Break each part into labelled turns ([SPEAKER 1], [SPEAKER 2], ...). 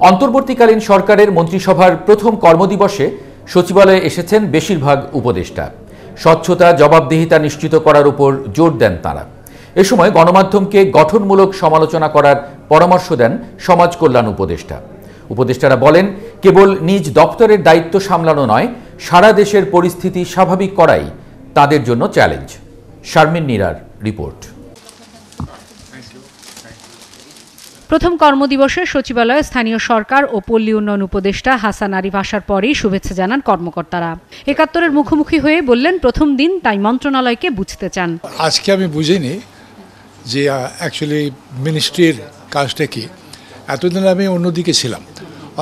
[SPEAKER 1] অন্তর্বর্তীকালীন সরকারের মন্ত্রিসভার প্রথম কর্মদিবসে সচিবালয়ে এসেছেন বেশিরভাগ উপদেষ্টা। স্বচ্ছতা, জবাবদিহিতা নিশ্চিত করার উপর জোর দেন তাঁরা। এ সময় গণমাধ্যমকে গঠনমূলক সমালোচনা করার পরামর্শ দেন সমাজ কল্যাণ উপদেষ্টা। উপদেষ্টারা বলেন, কেবল নিজ দপ্তরের দায়িত্ব সামলানো নয়, সারা দেশের পরিস্থিতি স্বাভাবিক করাই তাদের জন্য চ্যালেঞ্জ। শারমিন নীরার রিপোর্ট।
[SPEAKER 2] প্রথম কর্মদিবসে সচিবালয়ে স্থানীয় সরকার ও পল্লী উন্নয়ন উপদেষ্টা হাসান আরিফ আসার পরেই শুভেচ্ছা জানান কর্মকর্তারা। ৭১-এর মুখোমুখি হয়ে বললেন, প্রথম দিন তাই মন্ত্রণালয়কে বুঝতে চান।
[SPEAKER 3] আজকে আমি বুঝিনি যে অ্যাকচুয়ালি মিনিস্ট্রির কাজটা কি। এতদিন আমি অন্যদিকে ছিলাম,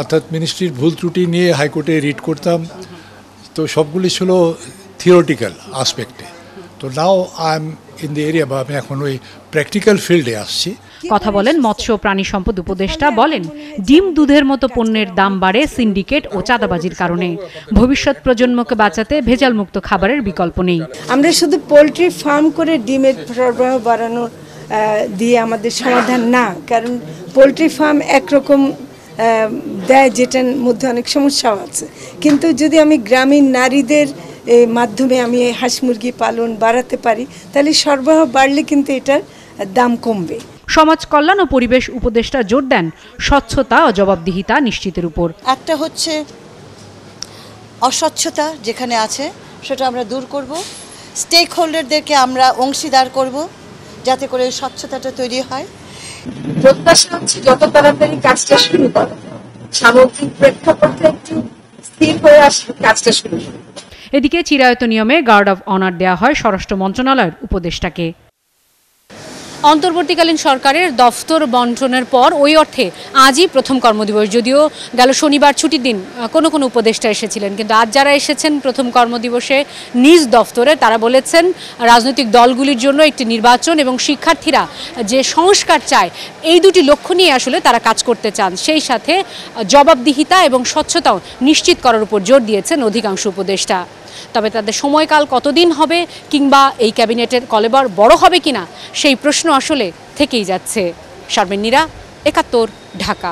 [SPEAKER 3] অর্থাৎ মিনিস্ট্রির ভুল ত্রুটি নিয়ে হাইকোর্টে রিট করতাম, তো সবগুলি ছিল থিওরিটিক্যাল আসপেক্টে। তো now I am in the area, বা আমি এখন ওই প্র্যাকটিক্যাল ফিল্ডে আসছি।
[SPEAKER 2] কথা বলেন মৎস্য ও প্রাণী সম্পদ উপদেষ্টা। বলেন, ডিম দুধের মতো পণ্যের দাম বাড়ে সিন্ডিকেট ও চাঁদাবাজির কারণে। ভবিষ্যৎ প্রজন্মকে বাঁচাতে ভেজালমুক্ত খাবারের বিকল্প নেই।
[SPEAKER 4] আমরা শুধু পোলট্রি ফার্ম করে ডিমের সরবরাহ বাড়ানো দিয়ে আমাদের সমাধান না, কারণ পোলট্রি ফার্ম একরকম দেয়, যেটার মধ্যে অনেক সমস্যাও আছে। কিন্তু যদি আমি গ্রামীণ নারীদের মাধ্যমে আমি হাঁস মুরগি পালন বাড়াতে পারি, তাহলে সরবরাহ বাড়লে কিন্তু এটার দাম কমবে।
[SPEAKER 2] সমাজ কল্যাণ ও পরিবেশ উপদেষ্টা জোর দেন স্বচ্ছতা ও জবাবদিহিতা নিশ্চিতের উপর।
[SPEAKER 5] একটা হচ্ছে অস্বচ্ছতা যেখানে আছে সেটা আমরা দূর করব, স্টেক হোল্ডারদেরকে আমরা অংশীদার করব যাতে করে স্বচ্ছতাটা তৈরি হয়।
[SPEAKER 6] প্রত্যাশা হচ্ছে যত তাড়াতাড়ি কাজটা শুরু করা, সামগ্রিক প্রেক্ষাপটে একটু স্থির হয়ে আসলে কাজটা শুরু হবে।
[SPEAKER 2] এদিকে চিরায়ত নিয়মে গার্ড অব অনার দেওয়া হয় স্বরাষ্ট্র মন্ত্রণালয়ের উপদেষ্টাকে। অন্তর্বর্তীকালীন সরকারের দফতর বন্টনের পর ওই অর্থে আজই প্রথম কর্মদিবস। যদিও গেল শনিবার ছুটির দিন কোনো কোনো উপদেষ্টা এসেছিলেন, কিন্তু আজ যারা এসেছেন প্রথম কর্মদিবসে নিজ দফতরে, তারা বলেছেন রাজনৈতিক দলগুলির জন্য একটি নির্বাচন এবং শিক্ষার্থীরা যে সংস্কার চায়, এই দুটি লক্ষ্য নিয়ে আসলে তারা কাজ করতে চান। সেই সাথে জবাবদিহিতা এবং স্বচ্ছতাও নিশ্চিত করার উপর জোর দিয়েছেন অধিকাংশ উপদেষ্টা। তবে তাদের সময়কাল কতদিন হবে, কিংবা এই ক্যাবিনেটের কলেবর বড় হবে কিনা, সেই প্রশ্ন আসলে থেকেই যাচ্ছে। শারমিন নীরা, ৭১, ঢাকা।